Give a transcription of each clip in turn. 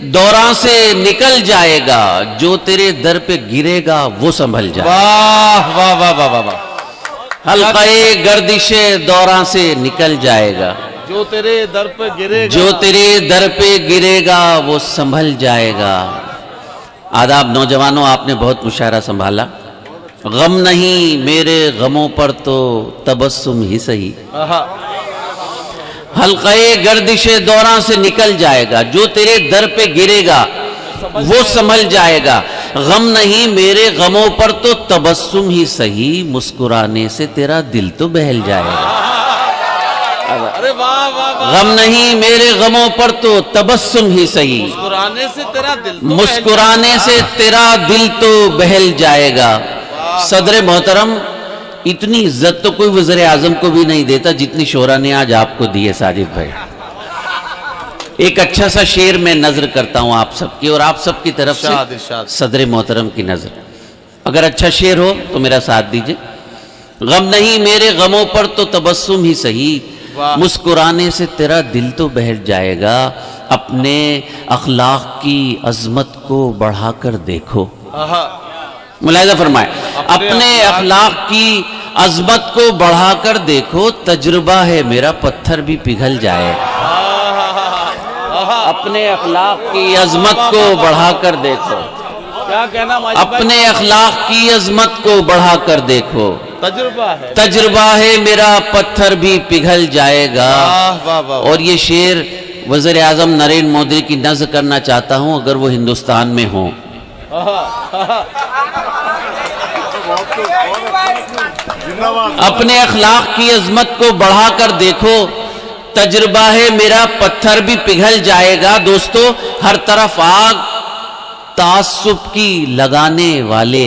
دوران سے نکل جائے گا، جو تیرے در پہ گرے گا وہ سنبھل جائے گا۔ واہ واہ واہ واہ واہ واہ، حلقہ گردش دوران سے نکل جائے گا، جو تیرے در پہ گرے گا، جو تیرے در پہ گرے گا وہ سنبھل جائے گا۔ آداب نوجوانوں، آپ نے بہت مشاعرہ سنبھالا۔ غم نہیں میرے غموں پر تو تبسم ہی سہی، آہا، حلقہ گردش دوران سے نکل جائے گا، جو تیرے در پہ گرے گا وہ سنبھل جائے گا۔ غم نہیں میرے غموں پر تو تبسم ہی سہی، مسکرانے سے تیرا دل تو بہل جائے گا۔ ارے واہ واہ واہ، غم نہیں میرے غموں پر تو تبسم ہی سہی، مسکرانے سے تیرا دل تو مسکرانے سے تیرا دل تو بہل جائے گا۔ صدر محترم، اتنی عزت تو کوئی وزیر اعظم کو بھی نہیں دیتا جتنی شعرا نے آج آپ کو دی ہے ساجد بھائی۔ ایک اچھا سا شعر میں نظر کرتا ہوں آپ سب کی، اور آپ سب کی طرف ارشاد، سے ارشاد۔ صدر محترم کی نظر۔ اگر اچھا شعر ہو تو میرا ساتھ دیجئے۔ غم نہیں میرے غموں پر تو تبسم ہی سہی، واہ۔ مسکرانے سے تیرا دل تو بہل جائے گا، اپنے اخلاق کی عظمت کو بڑھا کر دیکھو۔ آہا، ملاحظہ فرمائے، اپنے اخلاق کی عظمت کو بڑھا کر دیکھو، تجربہ ہے میرا پتھر بھی پگھل جائے گا۔ اپنے اخلاق کی عظمت کو بڑھا کر دیکھو، کیا کہنا ماجد بھائی؟ اپنے اخلاق کی عظمت کو بڑھا کر دیکھو، تجربہ ہے، تجربہ ہے میرا پتھر بھی پگھل جائے گا۔ واہ واہ واہ، اور یہ شعر وزیر اعظم نریندر مودی کی نظر کرنا چاہتا ہوں اگر وہ ہندوستان میں ہوں۔ اپنے اخلاق کی عظمت کو بڑھا کر دیکھو، تجربہ ہے میرا پتھر بھی پگھل جائے گا۔ دوستو، ہر طرف آگ تعصب کی لگانے والے،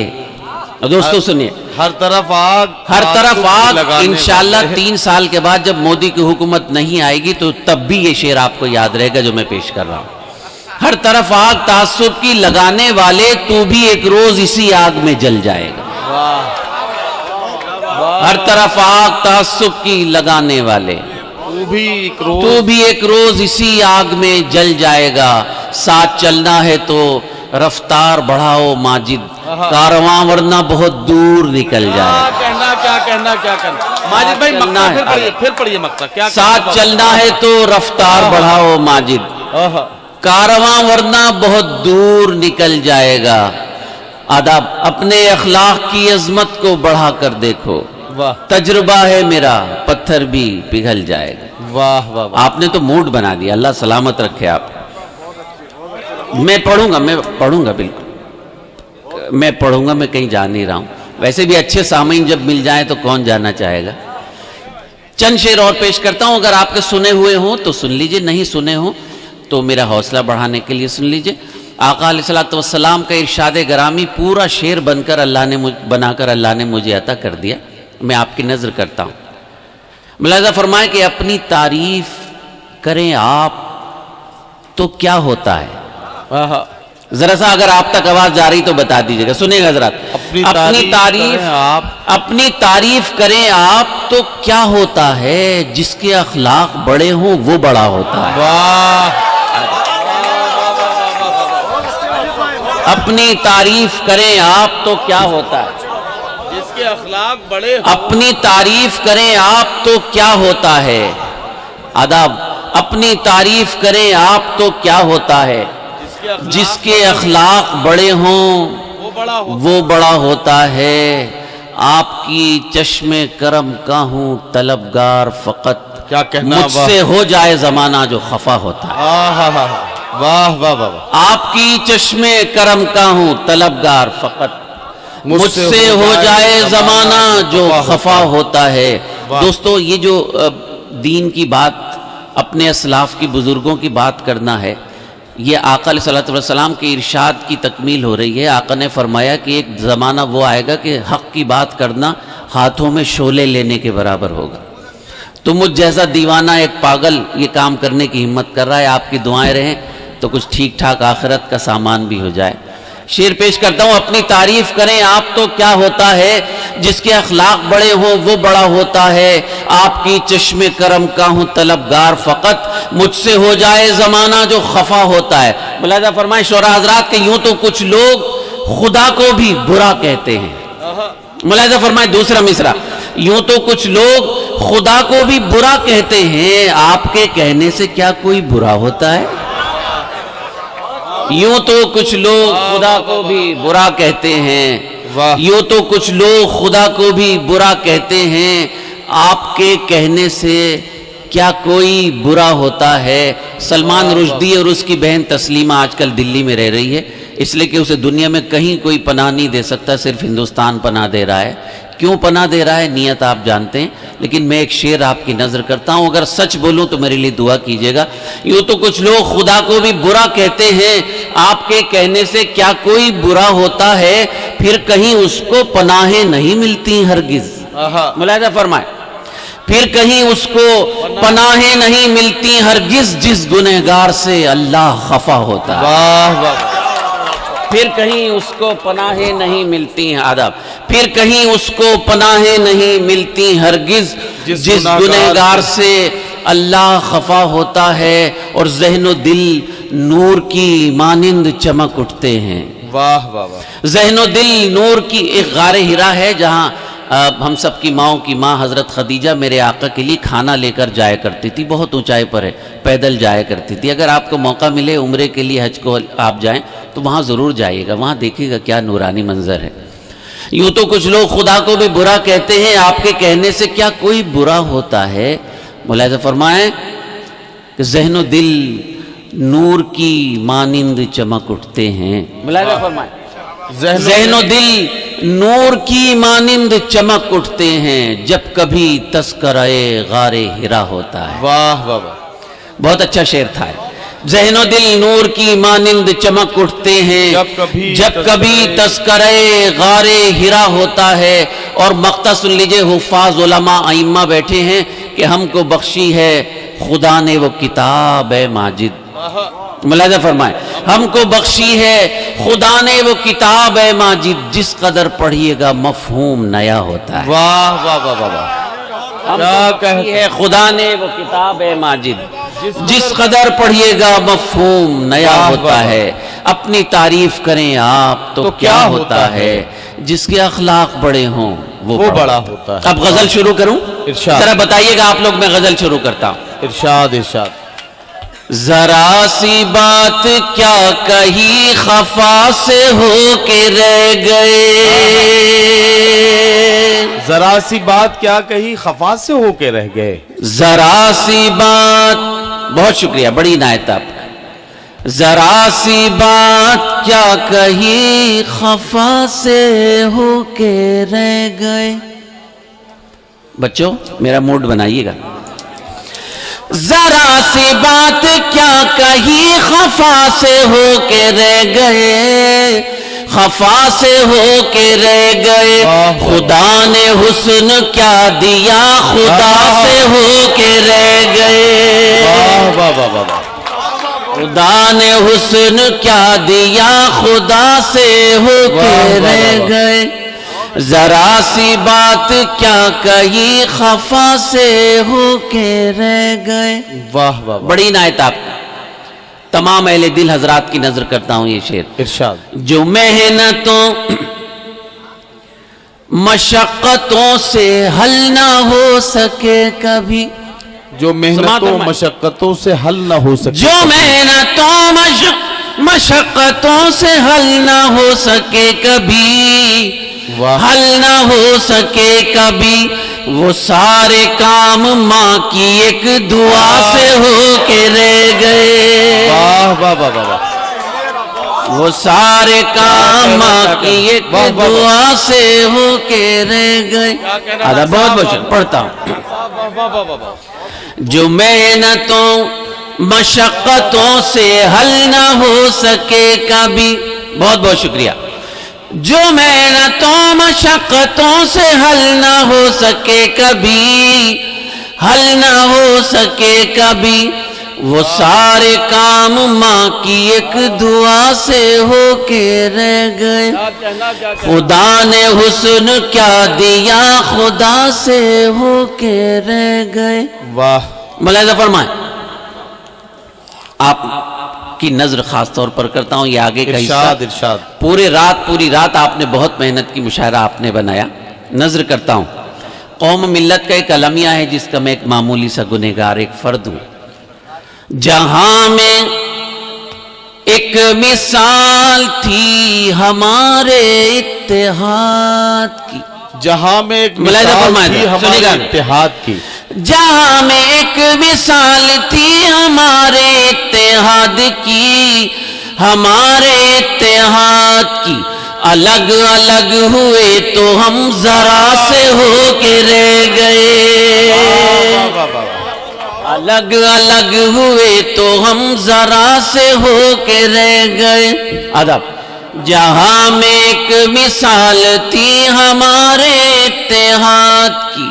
دوستو سنیے، ہر طرف آگ، ہر طرف آگ، لگانے انشاءاللہ والے۔ 3 سال کے بعد جب مودی کی حکومت نہیں آئے گی تو تب بھی یہ شعر آپ کو یاد رہے گا جو میں پیش کر رہا ہوں۔ ہر طرف آگ تعصب کی لگانے والے، تو بھی ایک روز اسی آگ میں جل جائے گا۔ ہر طرف آگ تعصب کی لگانے والے، تو بھی ایک روز، تو بھی ایک روز اسی آگ میں جل جائے گا۔ ساتھ چلنا ہے تو رفتار بڑھاؤ ماجد، کارواں ورنہ بہت دور نکل جائے۔ کیا کہنا ماجد بھائی، چلنا مقطع ہے، پھر پڑھیے مقطع، کیا ساتھ چلنا ہے تو رفتار بڑھاؤ ماجد، آہا، کارواں ورنہ بہت دور نکل جائے گا۔ آداب، اپنے اخلاق کی عظمت کو بڑھا کر دیکھو، واہ تجربہ ہے میرا پتھر بھی پگھل جائے گا۔ واہ واہ واہ، آپ نے تو موڈ بنا دیا، اللہ سلامت رکھے آپ۔ میں پڑھوں گا بالکل، میں پڑھوں گا، میں کہیں جا نہیں رہا ہوں۔ ویسے بھی اچھے سامعین جب مل جائیں تو کون جانا چاہے گا۔ چند شعر اور پیش کرتا ہوں، اگر آپ کے سنے ہوئے ہوں تو سن لیجئے، نہیں سنے ہوں تو میرا حوصلہ بڑھانے کے لیے سن لیجئے۔ آقا علیہ الصلوۃ والسلام کا ارشاد گرامی پورا شعر بنا کر اللہ نے مجھے عطا کر دیا، میں آپ کی نظر کرتا ہوں۔ ملاحظہ فرمائیں کہ اپنی تعریف کریں آپ تو کیا ہوتا ہے۔ آہا، ذرا سا اگر آپ تک آواز جا رہی تو بتا دیجئے گا، سنیں گا حضرات۔ اپنی تعریف کریں آپ، اپنی تعریف کریں آپ تو کیا ہوتا ہے، جس کے اخلاق بڑے ہوں وہ بڑا ہوتا ہے۔ واہ، اپنی تعریف کریں آپ تو کیا ہوتا ہے، جس کے اخلاق بڑے ہوں، اپنی تعریف کریں آپ تو کیا ہوتا ہے۔ آداب، اپنی تعریف کریں آپ تو کیا ہوتا ہے، جس کے اخلاق بڑے ہوں وہ بڑا ہوتا ہے۔ آپ کی چشم کرم کا ہوں طلبگار فقط، کیا کہنا، مجھ سے ہو جائے زمانہ جو خفا ہوتا ہے۔ آہا، واہ واہ واہ، آپ کی چشم کرم کا ہوں طلبگار فقط، مجھ سے ہو جائے زمانہ جو خفا ہوتا ہے۔ دوستو، یہ جو دین کی بات، اپنے اسلاف کی بزرگوں کی بات کرنا ہے، یہ آقا علیہ الصلوۃ والسلام کے ارشاد کی تکمیل ہو رہی ہے۔ آقا نے فرمایا کہ ایک زمانہ وہ آئے گا کہ حق کی بات کرنا ہاتھوں میں شعلے لینے کے برابر ہوگا۔ تو مجھ جیسا دیوانہ ایک پاگل یہ کام کرنے کی ہمت کر رہا ہے، آپ کی دعائیں رہیں تو کچھ ٹھیک ٹھاک آخرت کا سامان بھی ہو جائے۔ شعر پیش کرتا ہوں، اپنی تعریف کریں آپ تو کیا ہوتا ہے، جس کے اخلاق بڑے ہوں وہ بڑا ہوتا ہے۔ آپ کی چشم کرم کا ہوں طلبگار فقط، مجھ سے ہو جائے زمانہ جو خفا ہوتا ہے۔ ملاحظہ فرمائیں شورا حضرات کہ یوں تو کچھ لوگ خدا کو بھی برا کہتے ہیں. ملاحظہ فرمائیں دوسرا مصرع. یوں تو کچھ لوگ خدا کو بھی برا کہتے ہیں، آپ کے کہنے سے کیا کوئی برا ہوتا ہے؟ یوں تو کچھ لوگ خدا کو بھی برا کہتے ہیں، یوں تو کچھ لوگ خدا کو بھی برا کہتے ہیں، آپ کے کہنے سے کیا کوئی برا ہوتا ہے؟ سلمان رشدی اور اس کی بہن تسلیمہ آج کل دلی میں رہ رہی ہے، اس لیے کہ اسے دنیا میں کہیں کوئی پناہ نہیں دے سکتا، صرف ہندوستان پناہ دے رہا ہے. کیوں پناہ دے رہا ہے نیت آپ جانتے ہیں، لیکن میں ایک شعر آپ کی نظر کرتا ہوں، اگر سچ بولوں تو میرے لیے دعا کیجیے گا. یوں تو کچھ لوگ خدا کو بھی برا کہتے ہیں، آپ کے کہنے سے کیا کوئی برا ہوتا ہے، پھر کہیں اس کو پناہیں نہیں ملتی ہرگز. ملاحظہ فرمائے، پھر کہیں اس کو پناہیں نہیں ملتی ہرگز، جس گنہگار سے اللہ خفا ہوتا ہے. واہ واہ. پھر کہیں اس کو پناہیں نہیں ملتی ہیں. آداب. پھر کہیں اس کو پناہیں نہیں ملتی ہرگز، جس گنہگار سے اللہ خفا ہوتا ہے، اور ذہن و دل نور کی مانند چمک اٹھتے ہیں. واہ واہ واہ. ذہن و دل نور کی. ایک غار ہرا ہے جہاں ہم سب کی ماؤں کی ماں حضرت خدیجہ میرے آقا کے لیے کھانا لے کر جایا کرتی تھی. بہت اونچائی پر ہے، پیدل جایا کرتی تھی. اگر آپ کو موقع ملے عمرے کے لیے حج کو آپ جائیں تو وہاں ضرور جائیے گا، وہاں دیکھیے گا کیا نورانی منظر ہے. یوں تو کچھ لوگ خدا کو بھی برا کہتے ہیں، آپ کے کہنے سے کیا کوئی برا ہوتا ہے. ملاحظہ فرمائیں کہ ذہن و دل نور کی مانند چمک اٹھتے ہیں. ملاحظہ فرمائیں ذہن و دل نور کی مانند چمک اٹھتے ہیں، جب کبھی تذکرہ غار ہرا ہوتا ہے. واہ واہ واہ. بہت اچھا شعر تھا. ذہن و دل نور کی مانند چمک اٹھتے ہیں، جب کبھی تذکرہ غار ہرا ہوتا ہے. اور مقطع سن لیجئے، حفاظ علماء ائمہ بیٹھے ہیں کہ ہم کو بخشی ہے خدا نے وہ کتاب اے ماجد. ملاحظہ فرمائیں، ہم کو بخشی ہے خدا نے وہ کتاب اے ماجد، جس قدر پڑھیے گا مفہوم نیا ہوتا ہے. واہ واہ واہ واہ. ہم کو بخشی ہے خدا نے وہ کتاب اے ماجد، جس قدر پڑھیے گا مفہوم نیا ہوتا ہے. اپنی تعریف کریں آپ تو کیا ہوتا ہے، جس کے اخلاق بڑے ہوں وہ بڑا ہوتا ہے. اب غزل شروع کروں؟ ارشاد. ذرا بتائیے گا آپ لوگ، میں غزل شروع کرتا ہوں. ارشاد ارشاد. ذرا سی بات کیا کہی خفا سے ہو کے رہ گئے، ذرا سی بات کیا کہی خفا سے ہو کے رہ گئے. ذرا سی بات. بہت شکریہ، بڑی عنایت آپ کا. ذرا سی بات کیا کہی خفا سے ہو کے رہ گئے. بچوں میرا موڈ بنائیے گا. ذرا سی بات کیا کہی خفا سے ہو کے رہ گئے، خفا سے ہو کے رہ گئے. خدا نے حسن کیا دیا خدا سے ہو کے رہ گئے. خدا نے حسن کیا دیا خدا سے ہو کے رہ گئے. ذرا سی بات کیا کہی خفا سے ہو کے رہ گئے. واہ واہ. بڑی عنایت آپ کا. تمام اہل دل حضرات کی نظر کرتا ہوں یہ شعر. ارشاد. جو محنتوں مشقتوں سے حل نہ ہو سکے کبھی، جو محنتوں مشقتوں سے حل نہ ہو سکے، جو محنتوں مشقتوں سے حل نہ ہو سکے کبھی، حل نہ ہو سکے کبھی، وہ سارے کام ماں کی ایک دعا سے ہو کے رہ گئے. واہ واہ واہ واہ. وہ سارے کام ماں کی ایک دعا سے ہو کے رہ گئے. بہت بہت پڑھتا ہوں. جو محنتوں مشقتوں سے حل نہ ہو سکے کبھی. بہت بہت شکریہ. جو محنتوں مشقتوں سے حل نہ ہو سکے کبھی، حل نہ ہو سکے کبھی، وہ سارے کام ماں کی ایک دعا سے ہو کے رہ گئے. خدا نے حسن کیا دیا خدا سے ہو کے رہ گئے. واہ. ملاحظہ فرمائیں، آپ کی نظر خاص طور پر کرتا ہوں. یہ آگے کا حصہ ارشاد ارشاد. پوری رات آپ نے بہت محنت کی، مشاعرہ آپ نے بنایا. نظر کرتا ہوں. قوم ملت کا ایک المیہ ہے جس کا میں ایک معمولی سا گنہگار ایک فرد ہوں. جہاں میں ایک مثال تھی ہمارے اتحاد کی. جہاں میں ایک ملاحظہ مثال فرمائے تھی ذرا، ہمارے سنیے گا. اتحاد کی. جہاں میں ایک مثال تھی ہمارے اتحاد کی، ہمارے اتحاد کی، الگ الگ ہوئے تو ہم ذرا سے ہو کے رہ گئے. الگ الگ ہوئے تو ہم ذرا سے ہو کے رہ گئے. ادب. جہاں میں ایک مثال تھی ہمارے اتحاد کی،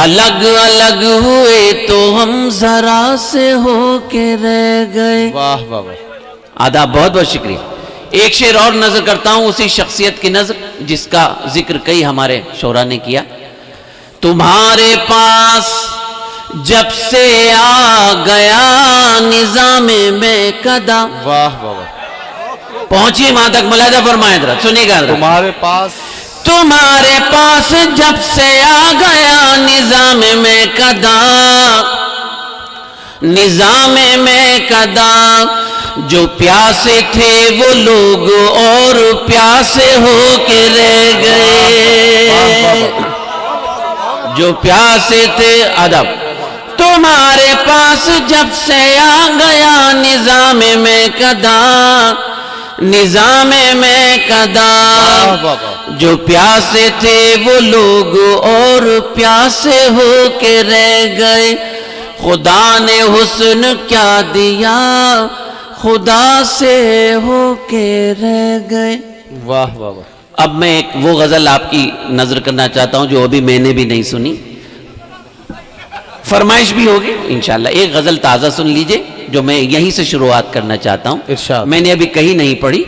الگ الگ ہوئے تو ہم ذرا سے ہو کے رہ گئے. واہ واہ واہ. آداب. بہت بہت شکریہ. ایک شعر اور نظر کرتا ہوں اسی شخصیت کی نظر جس کا ذکر کئی ہمارے شعراء نے کیا. تمہارے پاس جب سے آ گیا نظام میں قدا. واہ واہ واہ. پہنچیے وہاں تک، ملاحظہ فرمائیں ذرا، سنیے گا. تمہارے پاس جب سے آ گیا نظام میں قدا، نظام میں قدا، جو پیاسے تھے وہ لوگ اور پیاسے ہو کے رہ گئے. جو پیاسے تھے. ادب. تمہارے پاس جب سے آ گیا نظام میں قدا، نظام میں قدا، جو پیاسے تھے وہ لوگ اور پیاسے ہو کے رہ گئے. خدا نے حسن کیا دیا، خدا سے ہو کے رہ گئے. واہ واہ واہ. اب میں ایک وہ غزل آپ کی نظر کرنا چاہتا ہوں جو ابھی میں نے بھی نہیں سنی، فرمائش بھی ہوگی انشاءاللہ. ایک غزل تازہ سن لیجئے جو میں یہیں سے شروعات کرنا چاہتا ہوں. ارشاد. میں نے ابھی کہیں نہیں پڑھی،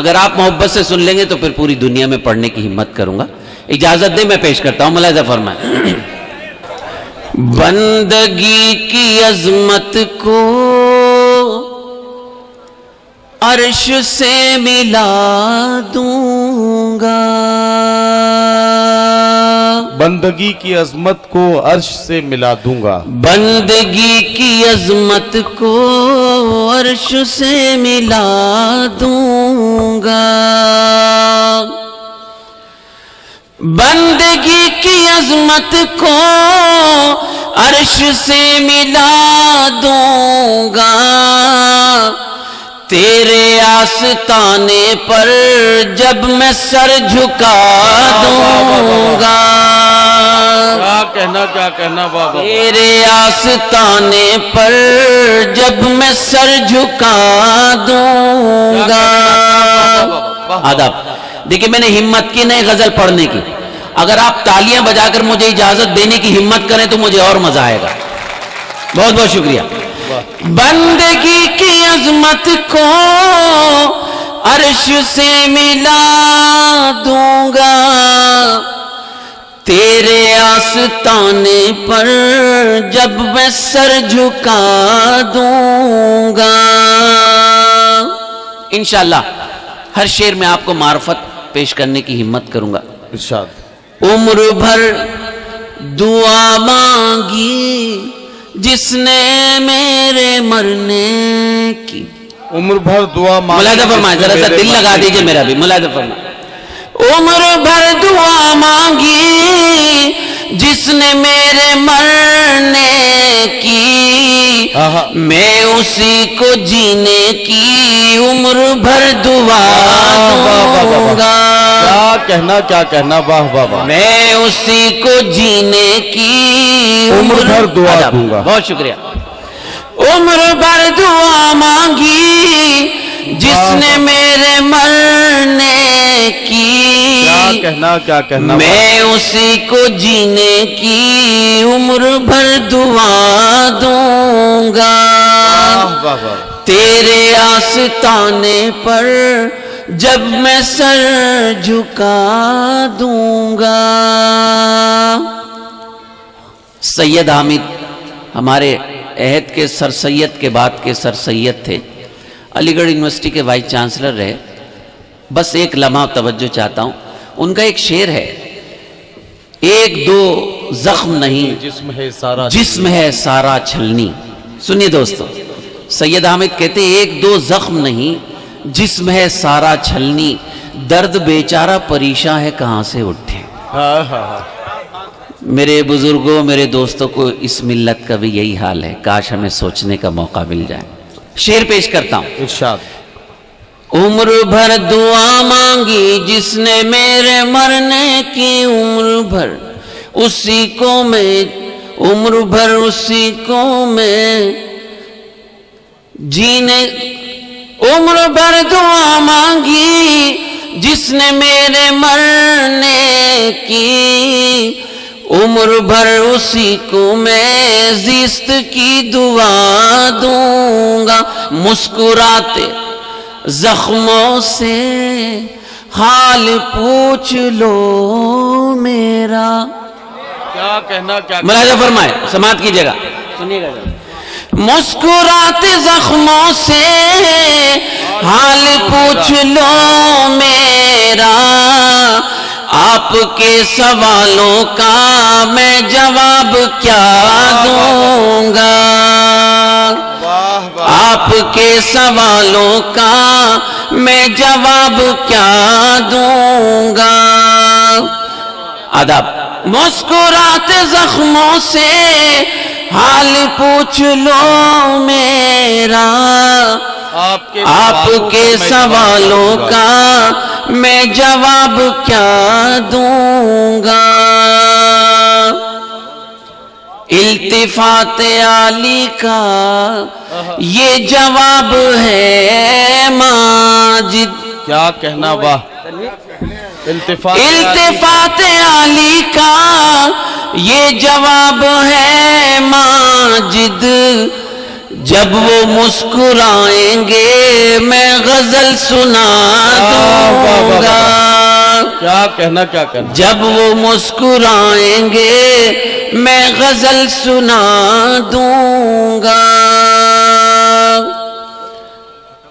اگر آپ محبت سے سن لیں گے تو پھر پوری دنیا میں پڑھنے کی ہمت کروں گا. اجازت دیں میں پیش کرتا ہوں. ملاحظہ فرمائیں. بندگی کی عظمت کو عرش سے ملا دوں گا، بندگی کی عظمت کو عرش سے ملا دوں گا. بندگی کی عظمت کو عرش سے ملا دوں گا. بندگی کی عظمت کو عرش سے ملا دوں گا، تیرے آستانے پر جب میں سر جھکا دوں گا. کیا کہنا بابا. تیرے آستانے پر جب میں سر جھکا دوں گا. آداب. دیکھیں میں نے ہمت کی نہیں غزل پڑھنے کی، اگر آپ تالیاں بجا کر مجھے اجازت دینے کی ہمت کریں تو مجھے اور مزہ آئے گا. بہت بہت شکریہ. بندگی کی عظمت کو عرش سے ملا دوں گا، تیرے آستانے پر جب میں سر جھکا دوں گا. انشاءاللہ ہر شعر میں آپ کو معرفت پیش کرنے کی ہمت کروں گا. ارشاد. عمر بھر دعا مانگی جس نے میرے مرنے کی. عمر بھر دعا مانگی. ملاحظہ فرمائیں ذرا سا دل لگا دیجئے میرا بھی. ملاحظہ فرمائیں. عمر بھر دعا مانگی جس نے میرے مرنے کی، میں اسی کو جینے کی عمر بھر دعا دوں گا. کیا کہنا. واہ واہ واہ. میں اسی کو جینے کی عمر بھر دعا دوں گا. بہت شکریہ. عمر بھر دعا مانگی جس نے میرے مرنے کی، کیا کہنا. میں اسی کو جینے کی عمر بھر دعا دوں گا. تیرے آستانے پر جب میں سر جھکا دوں گا. سید حامد ہمارے عہد کے سر سید کے بعد کے سر سید تھے. علی گڑھ یونیورسٹی کے وائس چانسلر رہے. بس ایک لمحہ توجہ چاہتا ہوں. ان کا ایک شعر ہے, ایک دو زخم نہیں جسم ہے سارا چھلنی. سنیے دوستو, سید حامد کہتے ہیں ایک دو زخم نہیں جسم ہے سارا چھلنی, درد بیچارہ پریشاں ہے کہاں سے اٹھے. میرے بزرگوں, میرے دوستوں کو اس ملت کا بھی یہی حال ہے. کاش ہمیں سوچنے کا موقع مل جائے. شعر پیش کرتا ہوں. ارشاد. عمر بھر دعا مانگی جس نے میرے مرنے کی, عمر بھر اسی کو میں, عمر بھر اسی کو میں جینے. عمر بھر دعا مانگی جس نے میرے مرنے کی, عمر بھر اسی کو میں زیست کی دعا دوں گا. مسکراتے زخموں سے حال پوچھ لو میرا. کیا کہنا, کیا ملاحظہ فرمائے, سماعت کیجیے گا, سنیے گا. مسکراتے زخموں سے حال پوچھ لو میرا, آپ کے سوالوں کا میں جواب کیا دوں گا. آپ کے سوالوں کا میں جواب کیا دوں گا. آداب. مسکراتے زخموں سے حال پوچھ لو میرا, آپ کے سوالوں کا میں جواب کیا دوں گا. التفات عالی کا یہ جواب ہے ماجد. کیا کہنا, واہ. التفات عالی کا یہ جواب ہے ماجد, جب وہ مسکرائیں گے میں غزل سنا دوں گا. کیا کہنا, کیا کہنا. جب وہ مسکرائیں گے میں غزل سنا دوں گا.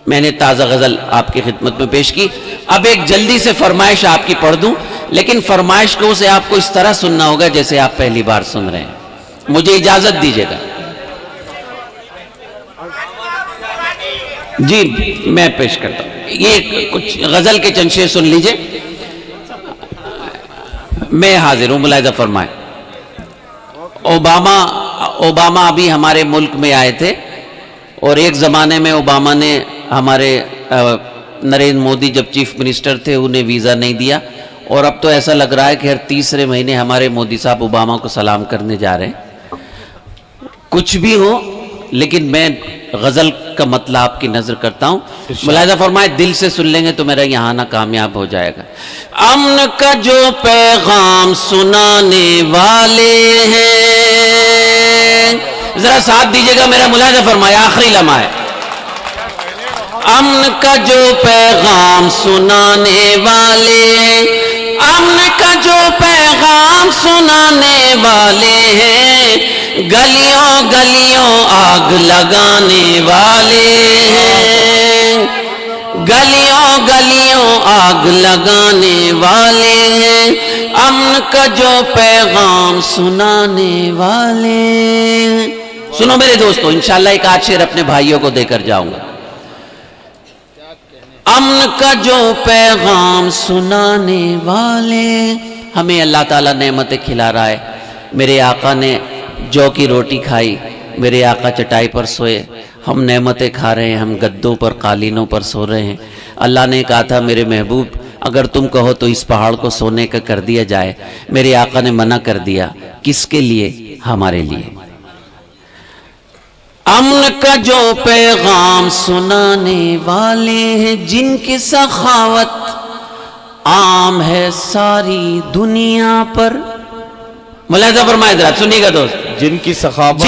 میں نے تازہ غزل آپ کی خدمت میں پیش کی. اب ایک جلدی سے فرمائش آپ کی پڑھ دوں, لیکن فرمائش کو اسے آپ کو اس طرح سننا ہوگا جیسے آپ پہلی بار سن رہے ہیں. مجھے اجازت دیجیے گا. جی میں پیش کرتا ہوں. یہ کچھ غزل کے چند شعر سن لیجئے. میں حاضر ہوں, ملاحظہ فرمائیں. اوباما ابھی ہمارے ملک میں آئے تھے, اور ایک زمانے میں اوباما نے ہمارے نریندر مودی جب چیف منسٹر تھے انہیں ویزا نہیں دیا, اور اب تو ایسا لگ رہا ہے کہ ہر تیسرے مہینے ہمارے مودی صاحب اوباما کو سلام کرنے جا رہے ہیں. کچھ بھی ہو, لیکن میں غزل کا مطلب آپ کی نظر کرتا ہوں. ملاحظہ فرمائے, دل سے سن لیں گے تو میرا یہاں نہ کامیاب ہو جائے گا. امن کا جو پیغام سنانے والے ہیں, ذرا ساتھ دیجیے گا میرا. ملاحظہ فرمائے, آخری لمحہ ہے. امن کا جو پیغام سنانے والے, امن کا جو پیغام سنانے والے ہیں, گلیوں گلیوں آگ لگانے والے ہیں, گلیوں گلیوں آگ لگانے والے ہیں, امن کا جو پیغام سنانے والے ہیں. سنو میرے دوستو, انشاءاللہ ایک آج شعر اپنے بھائیوں کو دے کر جاؤں گا. امن کا جو پیغام سنانے والے, ہمیں اللہ تعالیٰ نعمتیں کھلا رہا ہے. میرے آقا نے جو کی روٹی کھائی, میرے آقا چٹائی پر سوئے, ہم نعمتیں کھا رہے ہیں, ہم گدوں پر قالینوں پر سو رہے ہیں. اللہ نے کہا تھا میرے محبوب اگر تم کہو تو اس پہاڑ کو سونے کا کر دیا جائے. میرے آقا نے منع کر دیا. کس کے لیے؟ ہمارے لیے. امن کا جو پیغام سنانے والے ہیں, جن کی سخاوت عام ہے ساری دنیا پر. ملاحظہ فرمائے ذرا, سنیے گا دوست. جن کی سخاوت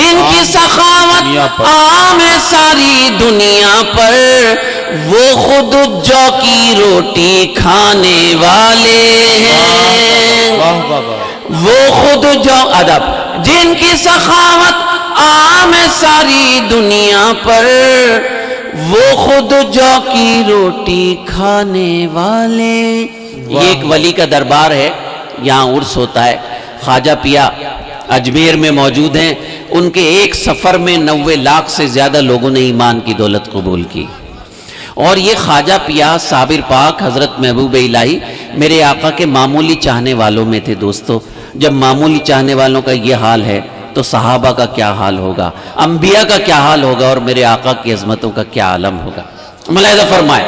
عام ہے ساری دنیا پر, وہ خود جو کی روٹی کھانے والے ہیں. وہ خود جو ادب, جن کی سخاوت عام ہے ساری دنیا پر, وہ خود جو کی روٹی کھانے والے. یہ ایک ولی کا دربار ہے, یہاں عرس ہوتا ہے. خواجہ پیا اجمیر میں موجود ہیں. ان کے ایک سفر میں 90 لاکھ سے زیادہ لوگوں نے ایمان کی دولت قبول کی. اور یہ خواجہ پیا صابر پاک حضرت محبوب الہی میرے آقا کے معمولی چاہنے والوں میں تھے. دوستو, جب معمولی چاہنے والوں کا یہ حال ہے تو صحابہ کا کیا حال ہوگا, انبیاء کا کیا حال ہوگا, اور میرے آقا کی عظمتوں کا کیا عالم ہوگا. ملاحظہ فرمائے,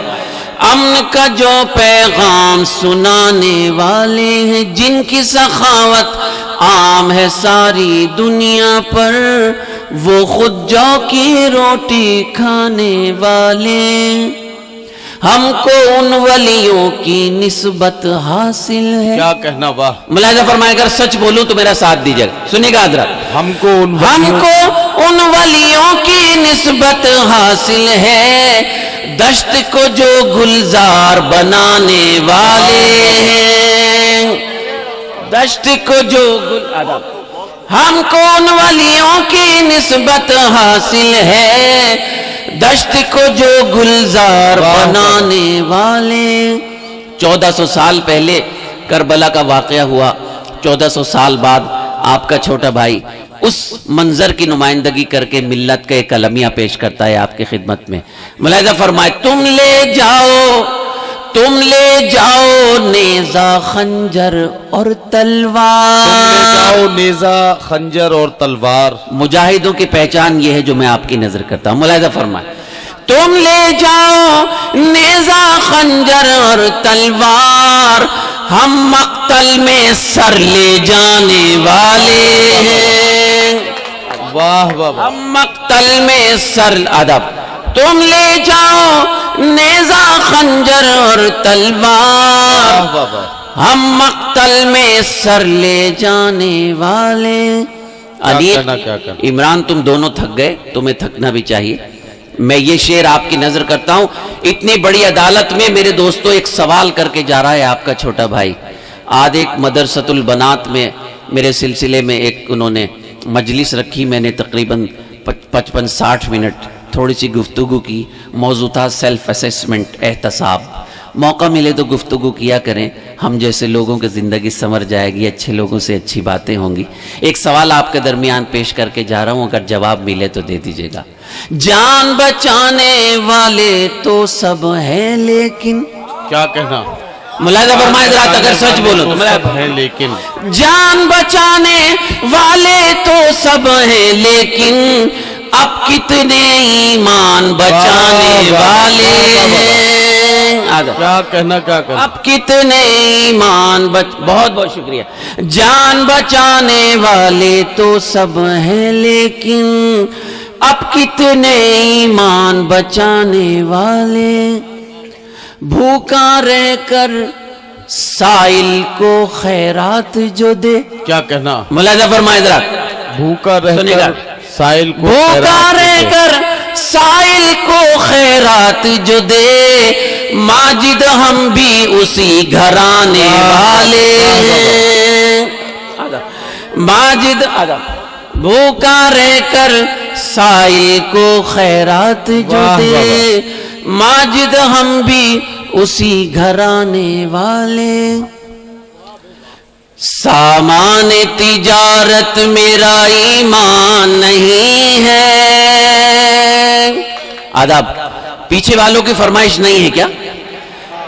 امن کا جو پیغام سنانے والے ہیں, جن کی سخاوت عام ہے ساری دنیا پر, وہ خود جو کی روٹی کھانے والے. ہم کو ان ولیوں کی نسبت حاصل ہے. کیا کہنا, واہ. ملاحظہ فرمائے, اگر سچ بولوں تو میرا ساتھ دیجیے. سنیے گا حضرت, ہم کو ان ولیوں کی نسبت حاصل ہے, دشت کو جو گلزار بنانے والے ہیں. دشت کو جو ہم کو ان ولیوں کی نسبت حاصل ہے, دشت کو جو گلزار بنانے والے. 1400 سال پہلے کربلا کا واقعہ ہوا. 1400 سال بعد آپ کا چھوٹا بھائی اس منظر کی نمائندگی کر کے ملت کا ایک المیہ پیش کرتا ہے آپ کی خدمت میں. ملاحظہ فرمائے, تم لے جاؤ نیزہ خنجر اور تلوار. نیزہ خنجر اور تلوار. مجاہدوں کی پہچان یہ ہے جو میں آپ کی نظر کرتا ہوں. ملاحظہ فرمائے, تم لے جاؤ نیزہ خنجر اور تلوار, ہم مقتل میں سر لے جانے والے ہیں. واہ واہ. ہم مقتل میں سر. ادب, تم لے جاؤ نیزہ خنجر اور تلوار, ہم مقتل میں سر لے جانے والے. عمران, تم دونوں تھک گئے, تمہیں تھکنا بھی چاہیے. میں یہ شعر آپ کی نظر کرتا ہوں. اتنی بڑی عدالت میں میرے دوستو ایک سوال کر کے جا رہا ہے آپ کا چھوٹا بھائی. آج ایک مدرسۃ البنات میں میرے سلسلے میں ایک انہوں نے مجلس رکھی. میں نے تقریباً 55-60 منٹ تھوڑی سی گفتگو کی. موضوع تھا سیلف اسیسمنٹ, احتساب. موقع ملے تو گفتگو کیا کریں, ہم جیسے لوگوں کی زندگی سنور جائے گی, اچھے لوگوں سے اچھی باتیں ہوں گی. ایک سوال آپ کے درمیان پیش کر کے جا رہا ہوں, اگر جواب ملے تو دے دیجیے گا. جان بچانے والے تو سب ہیں لیکن. کیا کہنا, ملاحظہ فرمائے ذرا, اگر سچ بولو تو ہے لیکن. جان بچانے والے تو سب ہیں لیکن, اب کتنے ایمان بچانے والے ہیں. کیا کہنا, اب کتنے ایمان بہت بہت شکریہ. جان بچانے والے تو سب ہیں لیکن, اب کتنے ایمان بچانے والے. بھوکا رہ کر سائل کو خیرات جو دے. کیا کہنا, ملاحظہ فرمائے ذرا, بھوکا رہ کر سائل کو, بھوکا رہ کر سائل کو خیرات جو دے, ماجد ہم بھی اسی گھرانے والے ہیں. ماجد, بھوکا رہ کر سائل کو خیرات جو دے, ماجد ہم بھی اسی گھرانے والے. سامان تجارت میرا ایمان نہیں ہے. آداب, پیچھے والوں کی فرمائش نہیں ہے کیا؟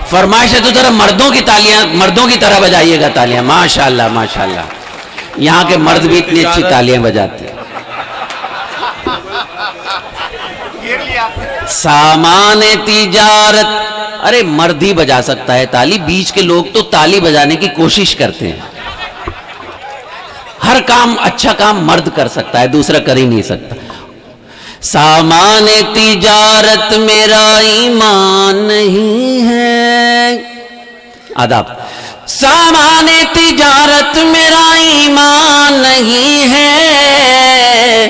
فرمائش ہے تو ذرا مردوں کی تالیاں, مردوں کی طرح بجائیے گا تالیاں. ماشاءاللہ ماشاءاللہ, یہاں کے مرد بھی اتنی اچھی تالیاں بجاتے ہیں. سامان تجارت, ارے مرد ہی بجا سکتا ہے تالی, بیچ کے لوگ تو تالی بجانے کی کوشش کرتے ہیں. ہر کام, اچھا کام مرد کر سکتا ہے, دوسرا کر ہی نہیں سکتا. سامان تجارت میرا ایمان نہیں ہے. آداب, سامان تجارت میرا ایمان نہیں ہے,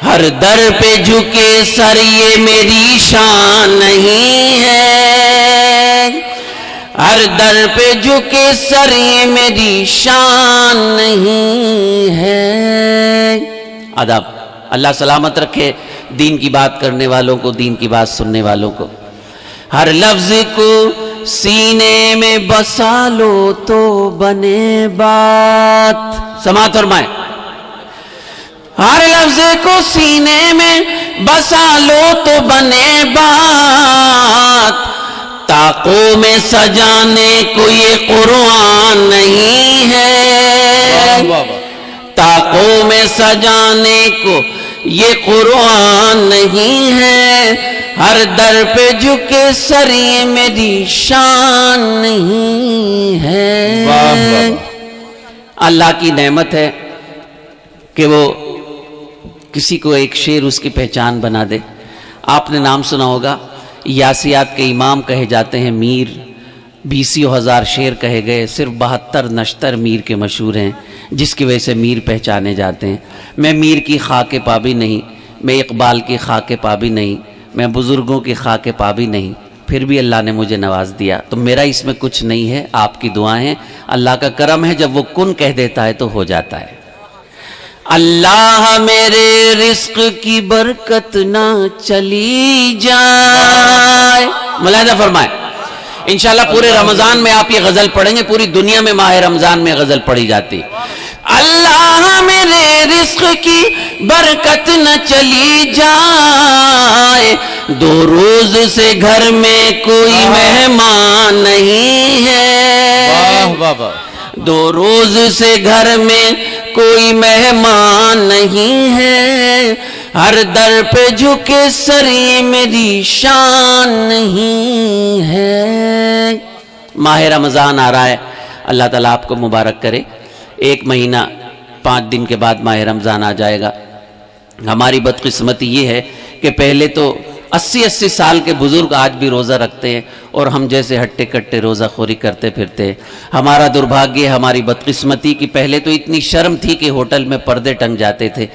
ہر در پہ جھکے سر یہ میری شان نہیں ہے. ہر در پہ جھکے سر یہ میری شان نہیں ہے. آداب, اللہ سلامت رکھے دین کی بات کرنے والوں کو، دین کی بات سننے والوں کو. ہر لفظ کو سینے میں بسا لو تو بنے بات. سماعت فرمائیں. ہر لفظ کو سینے میں بسا لو تو بنے بات. طاقوں میں سجانے کو یہ قرآن نہیں ہے. طاقوں میں سجانے کو یہ قرآن نہیں ہے. ہر در پہ جھکے سر یہ میری شان نہیں ہے. اللہ کی نعمت ہے کہ وہ کسی کو ایک شعر اس کی پہچان بنا دے. آپ نے نام سنا ہوگا، یاسیات کے امام کہے جاتے ہیں میر. 20,000 شعر کہے گئے، صرف 72 نشتر میر کے مشہور ہیں، جس کی وجہ سے میر پہچانے جاتے ہیں. میں میر کی خاک پا بھی نہیں، میں اقبال کی خاک پا بھی نہیں، میں بزرگوں کی خاک پا بھی نہیں، پھر بھی اللہ نے مجھے نواز دیا. تو میرا اس میں کچھ نہیں ہے، آپ کی دعائیں ہیں، اللہ کا کرم ہے. جب وہ کن کہہ دیتا ہے تو ہو جاتا ہے. اللہ میرے رزق کی برکت نہ چلی جائے. ملاحظہ فرمائے. انشاءاللہ پورے رمضان میں آپ یہ غزل پڑھیں گے، پوری دنیا میں ماہ رمضان میں غزل پڑھی جاتی. اللہ میرے رزق کی برکت نہ چلی جائے، 2 روز سے گھر میں کوئی مہمان نہیں ہے. 2 روز سے گھر میں کوئی مہمان نہیں ہے. ہر در پہ جھکے سر یہ میری شان نہیں ہے. ماہ رمضان آ رہا ہے، اللہ تعالیٰ آپ کو مبارک کرے. 1 مہینہ 5 دن کے بعد ماہ رمضان آ جائے گا. ہماری بدقسمتی یہ ہے کہ پہلے تو 80 سال کے بزرگ آج بھی روزہ رکھتے ہیں اور ہم جیسے ہٹے کٹے روزہ خوری کرتے پھرتے. ہمارا دربھاگیہ، ہماری بدقسمتی کی پہلے تو اتنی شرم تھی کہ ہوٹل میں پردے ٹنگ جاتے تھے.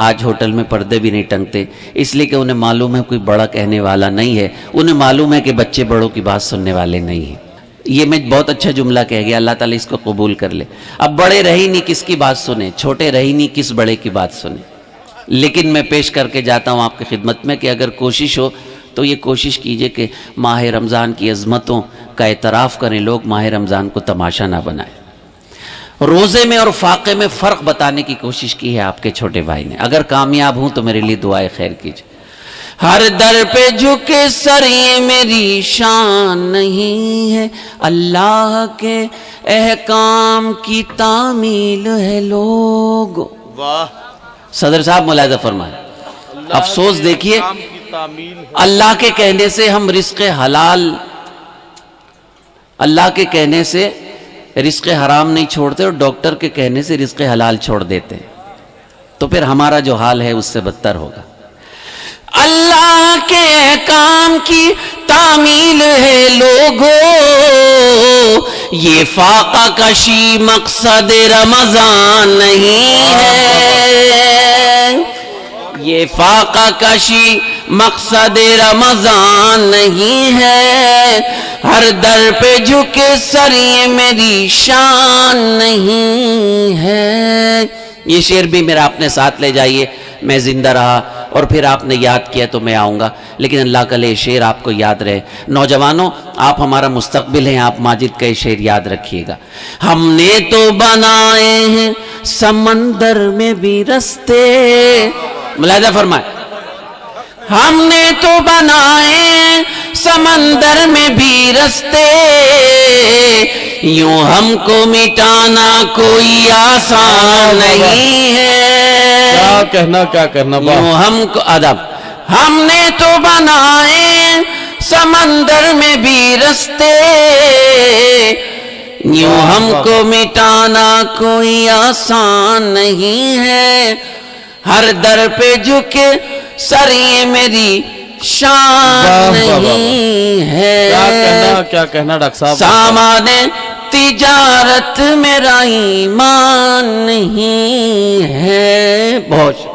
آج ہوٹل میں پردے بھی نہیں ٹنگتے، اس لیے کہ انہیں معلوم ہے کوئی بڑا کہنے والا نہیں ہے. انہیں معلوم ہے کہ بچے بڑوں کی بات سننے والے نہیں ہیں. یہ میں بہت اچھا جملہ کہہ گیا، اللہ تعالیٰ اس کو قبول کر لے. اب بڑے رہی نہیں کس کی بات سنیں، چھوٹے رہی نہیں کس بڑے کی بات سنیں. لیکن میں پیش کر کے جاتا ہوں آپ کی خدمت میں کہ اگر کوشش ہو تو یہ کوشش کیجئے کہ ماہ رمضان کی عظمتوں کا اعتراف کریں. لوگ ماہ رمضان کو تماشا نہ بنائیں. روزے میں اور فاقے میں فرق بتانے کی کوشش کی ہے آپ کے چھوٹے بھائی نے. اگر کامیاب ہوں تو میرے لیے دعائے خیر کیجئے. ہر در پہ جھکے سر یہ میری شان نہیں ہے، اللہ کے احکام کی تعمیل ہے لوگ. صدر صاحب ملاحظہ فرمائیں. افسوس دیکھیے، اللہ کے کہنے سے ہم رزق حلال، اللہ کے کہنے سے رزق حرام نہیں چھوڑتے اور ڈاکٹر کے کہنے سے رزق حلال چھوڑ دیتے ہیں. تو پھر ہمارا جو حال ہے اس سے بدتر ہوگا. اللہ کے احکام کی تعمیل ہے لوگوں، یہ فاقہ کشی مقصد رمضان نہیں ہے. یہ فاقہ کشی مقصد رمضان نہیں ہے. ہر در پہ جھکے سر یہ میری شان نہیں ہے. یہ شعر بھی میرا اپنے ساتھ لے جائیے. میں زندہ رہا اور پھر آپ نے یاد کیا تو میں آؤں گا، لیکن اللہ کا لے شعر آپ کو یاد رہے. نوجوانوں، آپ ہمارا مستقبل ہیں، آپ ماجد کا یہ شعر یاد رکھیے گا. ہم نے تو بنائے ہیں سمندر میں بھی رستے. ملاحظہ فرمائے. ہم نے تو بنائے سمندر میں بھی رستے، یوں ہم کو مٹانا کوئی آسان نہیں ہے. کیا کہنا یوں ہم کو ادب. ہم نے تو بنائے سمندر میں بھی رستے، یوں ہم کو مٹانا کوئی آسان نہیں ہے. ہر در پہ جھکے سر یہ میری شان نہیں ہے. کیا کہنا ڈاکٹر صاحب. سامان تجارت میرا ایمان نہیں ہے. بہت